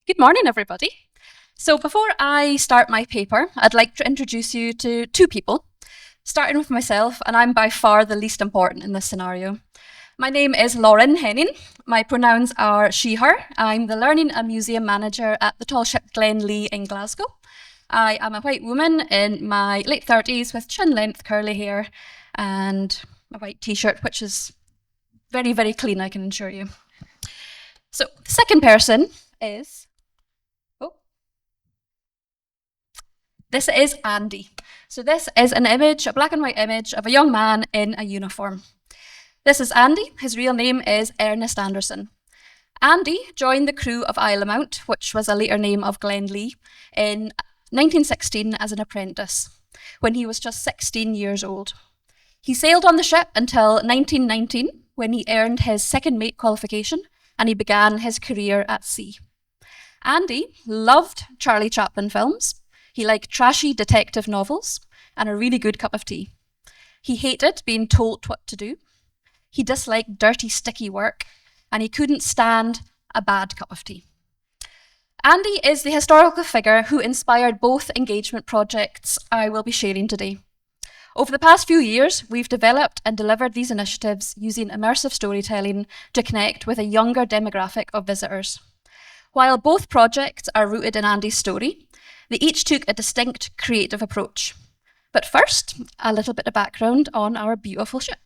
Good morning, everybody. So before I start my paper, I'd like to introduce you to two people, starting with myself, and I'm by far the least important in this scenario. My name is Lauren Henning. My pronouns are she, her. I'm the Learning and Museum Manager at the tall ship Glenlee in Glasgow. I am a white woman in my late 30s with chin-length curly hair and a white t-shirt, which is very, very clean, I can assure you. So the second person is... This is Andy. So this is an image, a black and white image of a young man in a uniform. This is Andy. His real name is Ernest Anderson. Andy joined the crew of Isle of Mount, which was a later name of Glenlee, in 1916 as an apprentice, when he was just 16 years old. He sailed on the ship until 1919, when he earned his second mate qualification, and he began his career at sea. Andy loved Charlie Chaplin films. He liked trashy detective novels and a really good cup of tea. He hated being told what to do. He disliked dirty, sticky work, and he couldn't stand a bad cup of tea. Andy is the historical figure who inspired both engagement projects I will be sharing today. Over the past few years, we've developed and delivered these initiatives using immersive storytelling to connect with a younger demographic of visitors. While both projects are rooted in Andy's story, they each took a distinct creative approach. But first, a little bit of background on our beautiful ship.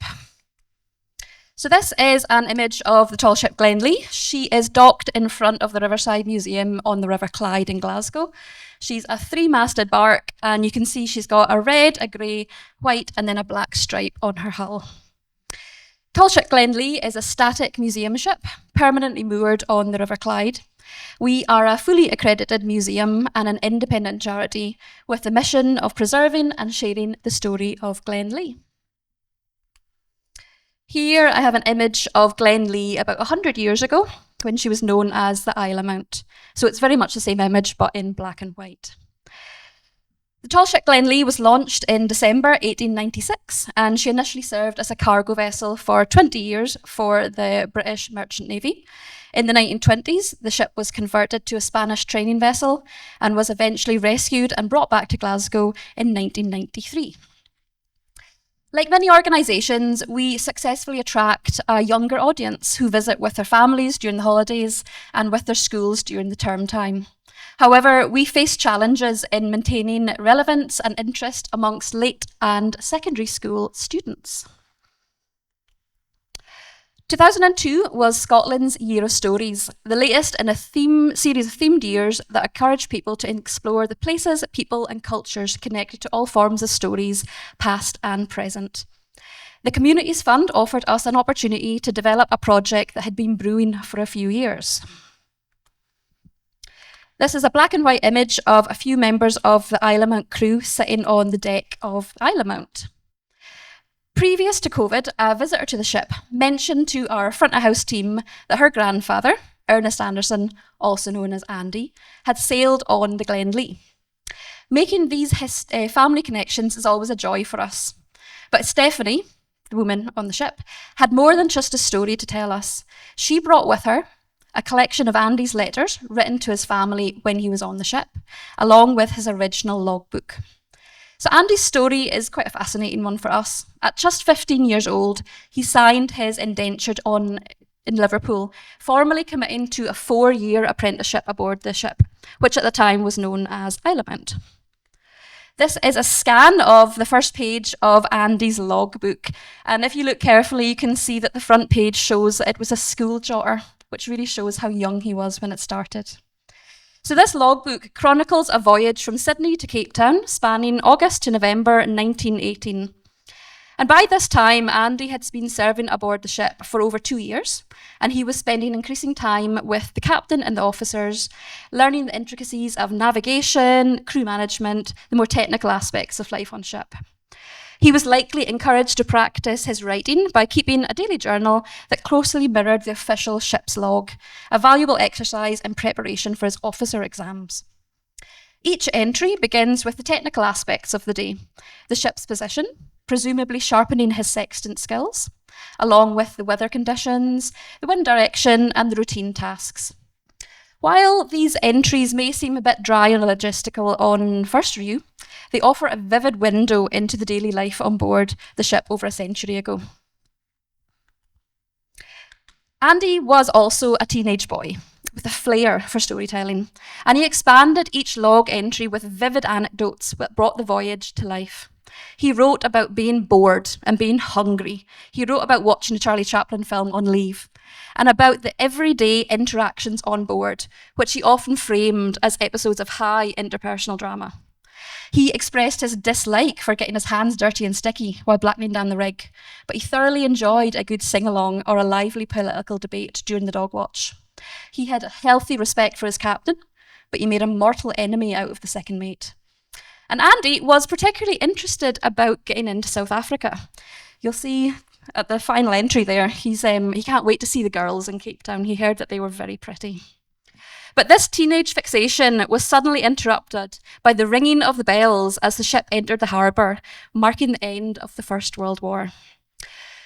So this is an image of the tall ship Glenlee. She is docked in front of the Riverside Museum on the River Clyde in Glasgow. She's a 3-masted bark, and you can see she's got a red, a grey, white, and then a black stripe on her hull. Tall ship Glenlee is a static museum ship, permanently moored on the River Clyde. We are a fully accredited museum and an independent charity with the mission of preserving and sharing the story of Glenlee. Here I have an image of Glenlee about 100 years ago when she was known as the Isle of Mount. So it's very much the same image but in black and white. The tall ship Glenlee was launched in December 1896, and she initially served as a cargo vessel for 20 years for the British Merchant Navy. In the 1920s, the ship was converted to a Spanish training vessel and was eventually rescued and brought back to Glasgow in 1993. Like many organisations, we successfully attract a younger audience who visit with their families during the holidays and with their schools during the term time. However, we face challenges in maintaining relevance and interest amongst late and secondary school students. 2002 was Scotland's Year of Stories, the latest in a series of themed years that encourage people to explore the places, people and cultures connected to all forms of stories, past and present. The Communities Fund offered us an opportunity to develop a project that had been brewing for a few years. This is a black and white image of a few members of the Isle of Mount crew sitting on the deck of Isle of Mount. Previous to COVID, a visitor to the ship mentioned to our front of house team that her grandfather, Ernest Anderson, also known as Andy, had sailed on the Glenlee. Making these family connections is always a joy for us. But Stephanie, the woman on the ship, had more than just a story to tell us. She brought with her a collection of Andy's letters written to his family when he was on the ship, along with his original logbook. So Andy's story is quite a fascinating one for us. At just 15 years old, he signed his indenture in Liverpool, formally committing to a 4-year apprenticeship aboard the ship, which at the time was known as Isle of Mount. This is a scan of the first page of Andy's logbook, and if you look carefully, you can see that the front page shows that it was a school jotter, which really shows how young he was when it started. So this logbook chronicles a voyage from Sydney to Cape Town, spanning August to November 1918. And by this time, Andy had been serving aboard the ship for over 2 years, and he was spending increasing time with the captain and the officers, learning the intricacies of navigation, crew management, the more technical aspects of life on ship. He was likely encouraged to practice his writing by keeping a daily journal that closely mirrored the official ship's log, a valuable exercise in preparation for his officer exams. Each entry begins with the technical aspects of the day, the ship's position, presumably sharpening his sextant skills, along with the weather conditions, the wind direction, and the routine tasks. While these entries may seem a bit dry and logistical on first view, they offer a vivid window into the daily life on board the ship over a century ago. Andy was also a teenage boy with a flair for storytelling, and he expanded each log entry with vivid anecdotes that brought the voyage to life. He wrote about being bored and being hungry. He wrote about watching a Charlie Chaplin film on leave, and about the everyday interactions on board, which he often framed as episodes of high interpersonal drama. He expressed his dislike for getting his hands dirty and sticky while blackening down the rig, but he thoroughly enjoyed a good sing-along or a lively political debate during the dog watch. He had a healthy respect for his captain, but he made a mortal enemy out of the second mate. And Andy was particularly interested about getting into South Africa. You'll see at the final entry there, he can't wait to see the girls in Cape Town. He heard that they were very pretty. But this teenage fixation was suddenly interrupted by the ringing of the bells as the ship entered the harbour, marking the end of the First World War.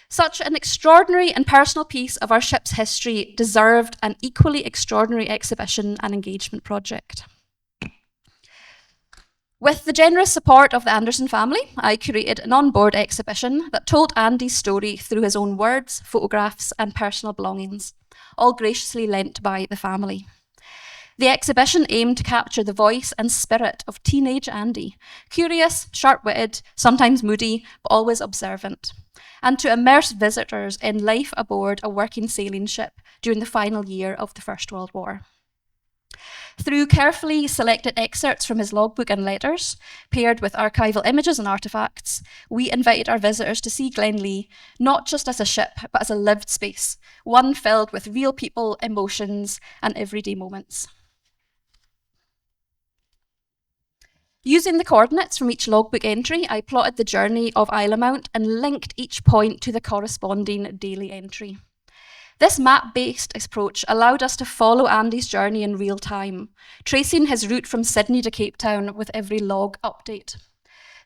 Such an extraordinary and personal piece of our ship's history deserved an equally extraordinary exhibition and engagement project. With the generous support of the Anderson family, I curated an on-board exhibition that told Andy's story through his own words, photographs, and personal belongings, all graciously lent by the family. The exhibition aimed to capture the voice and spirit of teenage Andy, curious, sharp-witted, sometimes moody, but always observant, and to immerse visitors in life aboard a working sailing ship during the final year of the First World War. Through carefully selected excerpts from his logbook and letters, paired with archival images and artefacts, we invited our visitors to see Glenlee not just as a ship, but as a lived space, one filled with real people, emotions, and everyday moments. Using the coordinates from each logbook entry, I plotted the journey of Islamount and linked each point to the corresponding daily entry. This map-based approach allowed us to follow Andy's journey in real time, tracing his route from Sydney to Cape Town with every log update.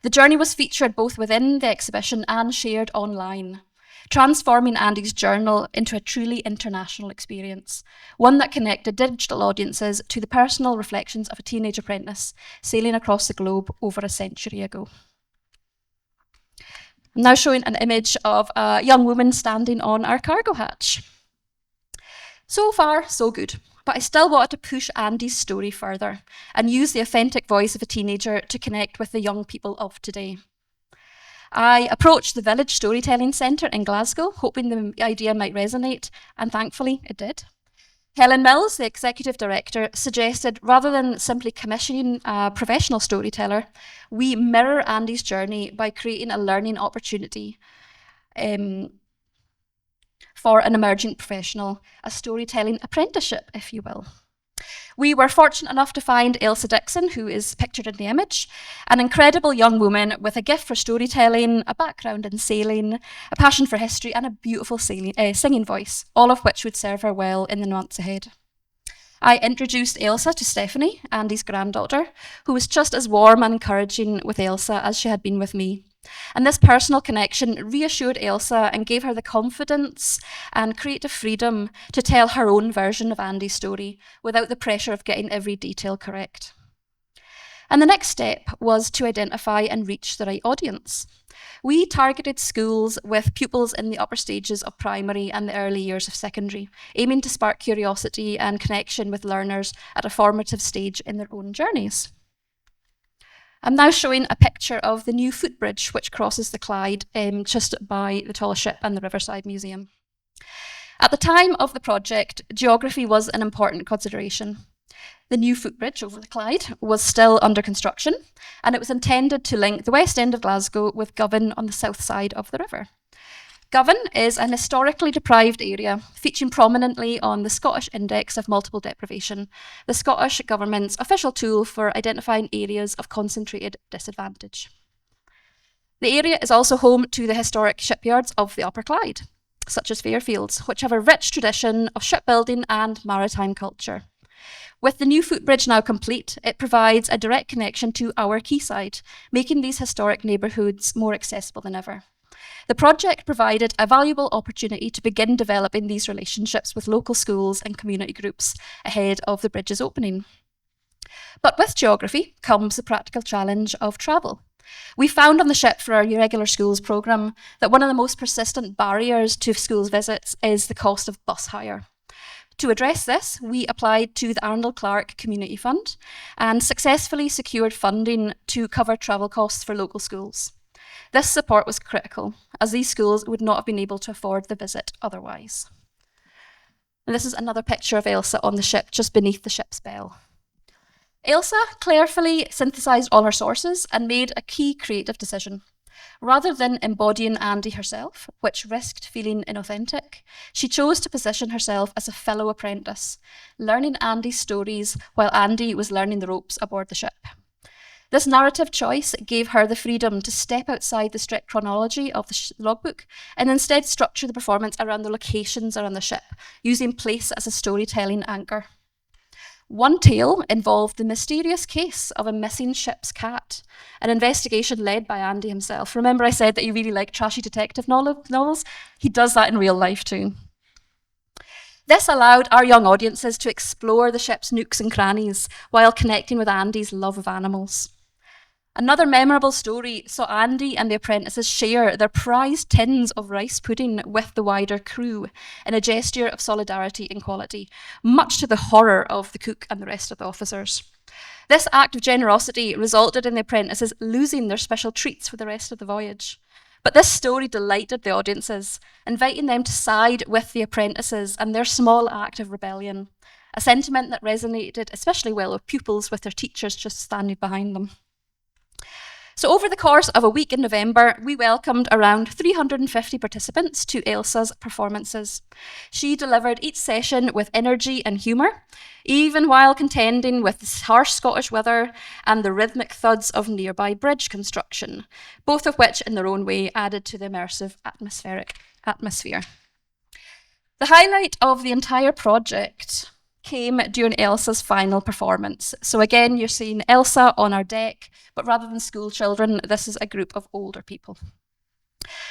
The journey was featured both within the exhibition and shared online, transforming Andy's journal into a truly international experience, one that connected digital audiences to the personal reflections of a teenage apprentice sailing across the globe over a century ago. I'm now showing an image of a young woman standing on our cargo hatch. So far, so good, but I still wanted to push Andy's story further and use the authentic voice of a teenager to connect with the young people of today. I approached the Village Storytelling Centre in Glasgow, hoping the idea might resonate, and thankfully it did. Helen Mills, the executive director, suggested rather than simply commissioning a professional storyteller, we mirror Andy's journey by creating a learning opportunity for an emerging professional, a storytelling apprenticeship, if you will. We were fortunate enough to find Ailsa Dixon, who is pictured in the image, an incredible young woman with a gift for storytelling, a background in sailing, a passion for history, and a beautiful singing voice, all of which would serve her well in the months ahead. I introduced Ailsa to Stephanie, Andy's granddaughter, who was just as warm and encouraging with Ailsa as she had been with me. And this personal connection reassured Ailsa and gave her the confidence and creative freedom to tell her own version of Andy's story without the pressure of getting every detail correct. And the next step was to identify and reach the right audience. We targeted schools with pupils in the upper stages of primary and the early years of secondary, aiming to spark curiosity and connection with learners at a formative stage in their own journeys. I'm now showing a picture of the new footbridge which crosses the Clyde just by the tall ship and the Riverside Museum. At the time of the project, geography was an important consideration. The new footbridge over the Clyde was still under construction, and it was intended to link the west end of Glasgow with Govan on the south side of the river. Govan is an historically deprived area, featuring prominently on the Scottish Index of Multiple Deprivation, the Scottish Government's official tool for identifying areas of concentrated disadvantage. The area is also home to the historic shipyards of the Upper Clyde, such as Fairfields, which have a rich tradition of shipbuilding and maritime culture. With the new footbridge now complete, it provides a direct connection to our quayside, making these historic neighbourhoods more accessible than ever. The project provided a valuable opportunity to begin developing these relationships with local schools and community groups ahead of the bridge's opening. But with geography comes the practical challenge of travel. We found on the ship for our irregular schools programme that one of the most persistent barriers to schools visits is the cost of bus hire. To address this, we applied to the Arnold Clark Community Fund and successfully secured funding to cover travel costs for local schools. This support was critical, as these schools would not have been able to afford the visit otherwise. And this is another picture of Elsa on the ship, just beneath the ship's bell. Elsa carefully synthesised all her sources and made a key creative decision. Rather than embodying Andy herself, which risked feeling inauthentic, she chose to position herself as a fellow apprentice, learning Andy's stories while Andy was learning the ropes aboard the ship. This narrative choice gave her the freedom to step outside the strict chronology of the logbook and instead structure the performance around the locations around the ship, using place as a storytelling anchor. One tale involved the mysterious case of a missing ship's cat, an investigation led by Andy himself. Remember I said that he really liked trashy detective novels? He does that in real life too. This allowed our young audiences to explore the ship's nooks and crannies while connecting with Andy's love of animals. Another memorable story saw Andy and the apprentices share their prized tins of rice pudding with the wider crew in a gesture of solidarity and quality, much to the horror of the cook and the rest of the officers. This act of generosity resulted in the apprentices losing their special treats for the rest of the voyage. But this story delighted the audiences, inviting them to side with the apprentices and their small act of rebellion, a sentiment that resonated especially well with pupils with their teachers just standing behind them. So over the course of a week in November, we welcomed around 350 participants to Elsa's performances. She delivered each session with energy and humour, even while contending with the harsh Scottish weather and the rhythmic thuds of nearby bridge construction, both of which in their own way added to the immersive atmosphere. The highlight of the entire project came during Elsa's final performance. So again, you're seeing Elsa on our deck, but rather than school children, this is a group of older people.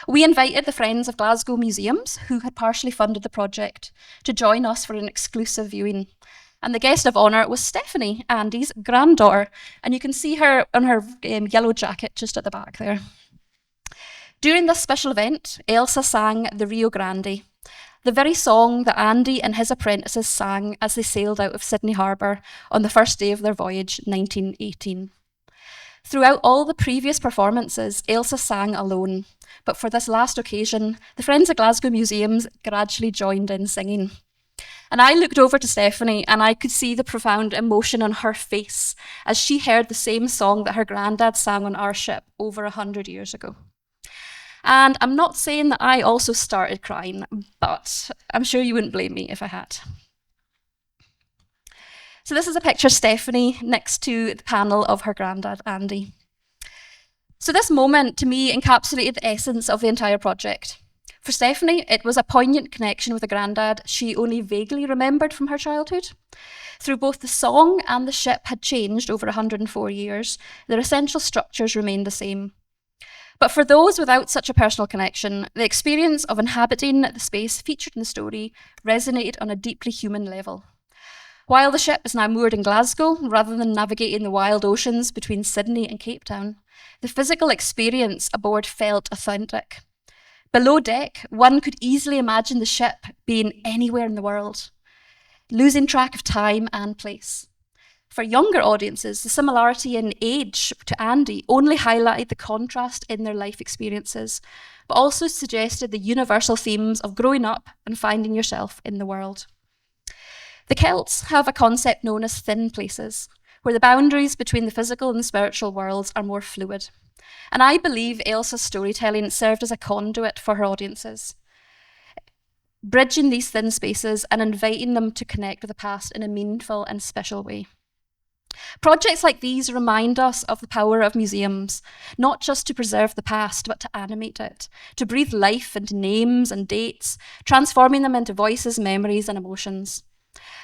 We invited the Friends of Glasgow Museums, who had partially funded the project, to join us for an exclusive viewing. And the guest of honour was Stephanie, Andy's granddaughter, and you can see her on her yellow jacket just at the back there. During this special event, Elsa sang the Rio Grande, the very song that Andy and his apprentices sang as they sailed out of Sydney Harbour on the first day of their voyage, 1918. Throughout all the previous performances, Elsa sang alone, but for this last occasion, the Friends of Glasgow Museums gradually joined in singing. And I looked over to Stephanie and I could see the profound emotion on her face as she heard the same song that her granddad sang on our ship over 100 years ago. And I'm not saying that I also started crying, but I'm sure you wouldn't blame me if I had. So this is a picture of Stephanie next to the panel of her granddad, Andy. So this moment, to me, encapsulated the essence of the entire project. For Stephanie, it was a poignant connection with a granddad she only vaguely remembered from her childhood. Through both the song and the ship had changed over 104 years, their essential structures remained the same. But for those without such a personal connection, the experience of inhabiting the space featured in the story resonated on a deeply human level. While the ship is now moored in Glasgow, rather than navigating the wild oceans between Sydney and Cape Town, the physical experience aboard felt authentic. Below deck, one could easily imagine the ship being anywhere in the world, losing track of time and place. For younger audiences, the similarity in age to Andy only highlighted the contrast in their life experiences, but also suggested the universal themes of growing up and finding yourself in the world. The Celts have a concept known as thin places, where the boundaries between the physical and the spiritual worlds are more fluid. And I believe Elsa's storytelling served as a conduit for her audiences, bridging these thin spaces and inviting them to connect with the past in a meaningful and special way. Projects like these remind us of the power of museums, not just to preserve the past, but to animate it, to breathe life into names and dates, transforming them into voices, memories, and emotions.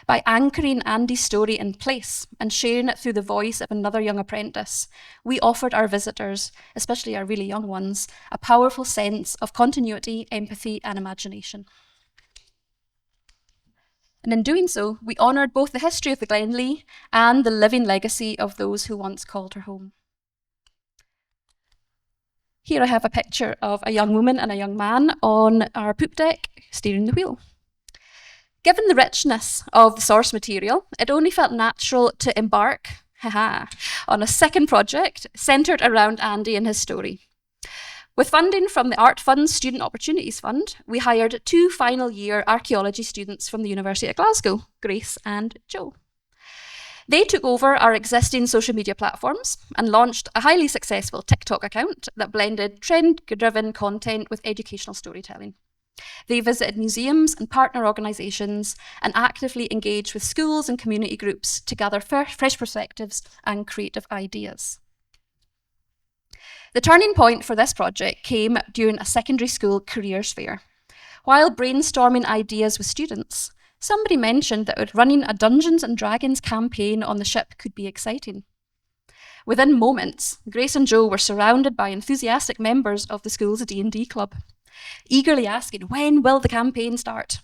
By anchoring Andy's story in place and sharing it through the voice of another young apprentice, we offered our visitors, especially our really young ones, a powerful sense of continuity, empathy, and imagination. And in doing so, we honoured both the history of the Glenlee and the living legacy of those who once called her home. Here I have a picture of a young woman and a young man on our poop deck steering the wheel. Given the richness of the source material, it only felt natural to embark on a second project centred around Andy and his story. With funding from the Art Fund's Student Opportunities Fund, we hired 2 final-year archaeology students from the University of Glasgow, Grace and Joe. They took over our existing social media platforms and launched a highly successful TikTok account that blended trend-driven content with educational storytelling. They visited museums and partner organisations and actively engaged with schools and community groups to gather fresh perspectives and creative ideas. The turning point for this project came during a secondary school careers fair. While brainstorming ideas with students, somebody mentioned that running a Dungeons and Dragons campaign on the ship could be exciting. Within moments, Grace and Joe were surrounded by enthusiastic members of the school's D&D club, eagerly asking, when will the campaign start?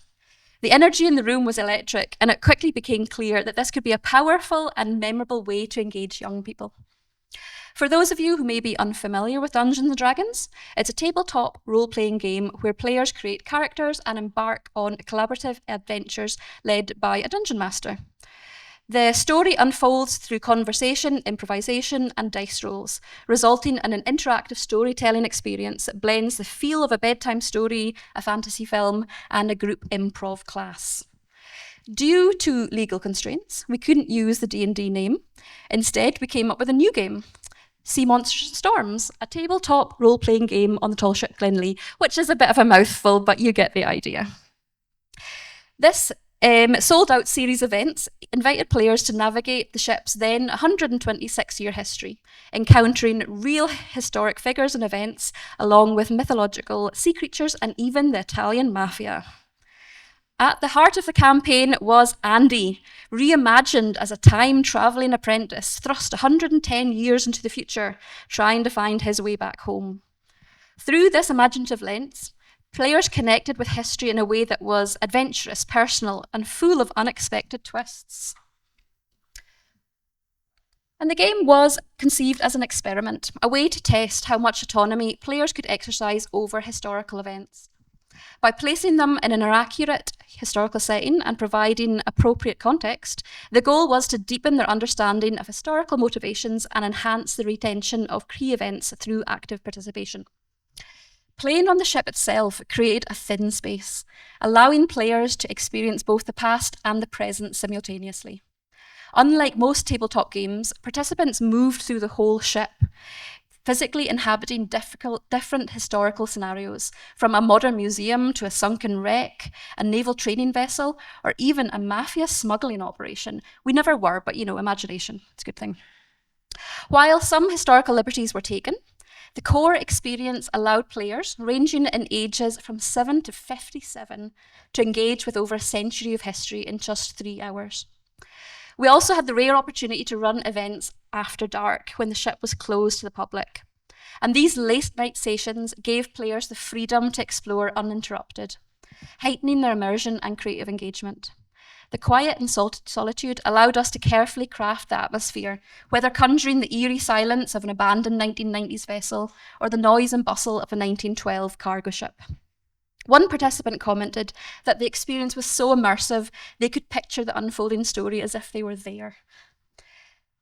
The energy in the room was electric, and it quickly became clear that this could be a powerful and memorable way to engage young people. For those of you who may be unfamiliar with Dungeons and Dragons, it's a tabletop role-playing game where players create characters and embark on collaborative adventures led by a dungeon master. The story unfolds through conversation, improvisation, and dice rolls, resulting in an interactive storytelling experience that blends the feel of a bedtime story, a fantasy film, and a group improv class. Due to legal constraints, we couldn't use the D&D name. Instead, we came up with a new game, Seamonsters and Storms, a tabletop role-playing game on the tall ship Glenlee, which is a bit of a mouthful, but you get the idea. This sold-out series events invited players to navigate the ship's then 126-year history, encountering real historic figures and events, along with mythological sea creatures and even the Italian mafia. At the heart of the campaign was Andy, reimagined as a time-travelling apprentice, thrust 110 years into the future, trying to find his way back home. Through this imaginative lens, players connected with history in a way that was adventurous, personal, and full of unexpected twists. And the game was conceived as an experiment, a way to test how much autonomy players could exercise over historical events. By placing them in an accurate historical setting and providing appropriate context, the goal was to deepen their understanding of historical motivations and enhance the retention of key events through active participation. Playing on the ship itself created a thin space, allowing players to experience both the past and the present simultaneously. Unlike most tabletop games, participants moved through the whole ship, physically inhabiting different historical scenarios, from a modern museum to a sunken wreck, a naval training vessel, or even a mafia smuggling operation. We never were, but imagination, it's a good thing. While some historical liberties were taken, the core experience allowed players, ranging in ages from 7 to 57, to engage with over a century of history in just 3 hours. We also had the rare opportunity to run events after dark, when the ship was closed to the public. And these late-night sessions gave players the freedom to explore uninterrupted, heightening their immersion and creative engagement. The quiet and solitude allowed us to carefully craft the atmosphere, whether conjuring the eerie silence of an abandoned 1990s vessel or the noise and bustle of a 1912 cargo ship. One participant commented that the experience was so immersive they could picture the unfolding story as if they were there.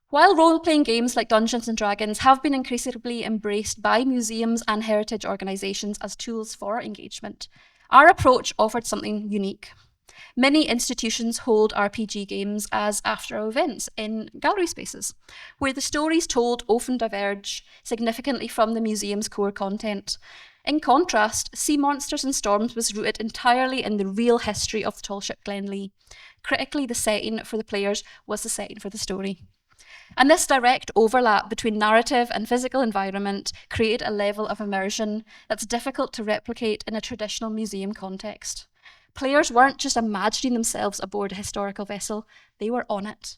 While role-playing games like Dungeons and Dragons have been increasingly embraced by museums and heritage organisations as tools for engagement, our approach offered something unique. Many institutions hold RPG games as after-hour events in gallery spaces, where the stories told often diverge significantly from the museum's core content. In contrast, Seamonsters and Storms was rooted entirely in the real history of the tall ship Glenlee. Critically, the setting for the players was the setting for the story. And this direct overlap between narrative and physical environment created a level of immersion that's difficult to replicate in a traditional museum context. Players weren't just imagining themselves aboard a historical vessel, they were on it.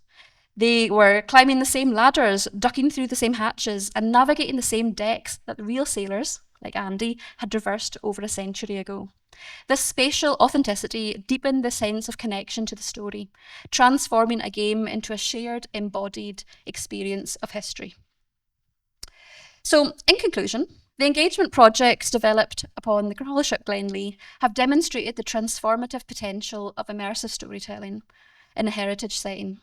They were climbing the same ladders, ducking through the same hatches, and navigating the same decks that the real sailors, like Andy, had traversed over a century ago. This spatial authenticity deepened the sense of connection to the story, transforming a game into a shared, embodied experience of history. So, in conclusion, the engagement projects developed upon the crawler ship Glenlee have demonstrated the transformative potential of immersive storytelling in a heritage setting.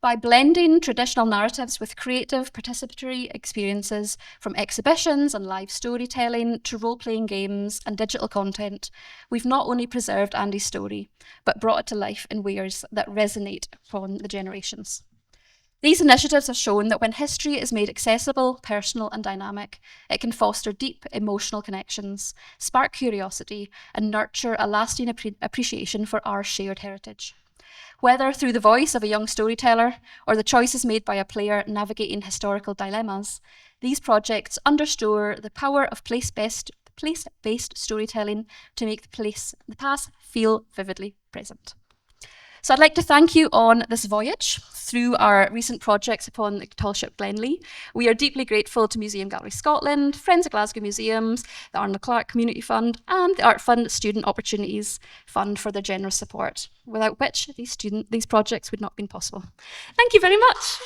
By blending traditional narratives with creative, participatory experiences, from exhibitions and live storytelling to role-playing games and digital content, we've not only preserved Andy's story, but brought it to life in ways that resonate upon the generations. These initiatives have shown that when history is made accessible, personal, and dynamic, it can foster deep emotional connections, spark curiosity, and nurture a lasting appreciation for our shared heritage. Whether through the voice of a young storyteller or the choices made by a player navigating historical dilemmas, these projects underscore the power of place-based storytelling to make the past feel vividly present. So I'd like to thank you on this voyage through our recent projects upon the tall ship Glenlee. We are deeply grateful to Museum Gallery Scotland, Friends of Glasgow Museums, the Arnold Clark Community Fund, and the Art Fund Student Opportunities Fund for their generous support, without which these projects would not have been possible. Thank you very much.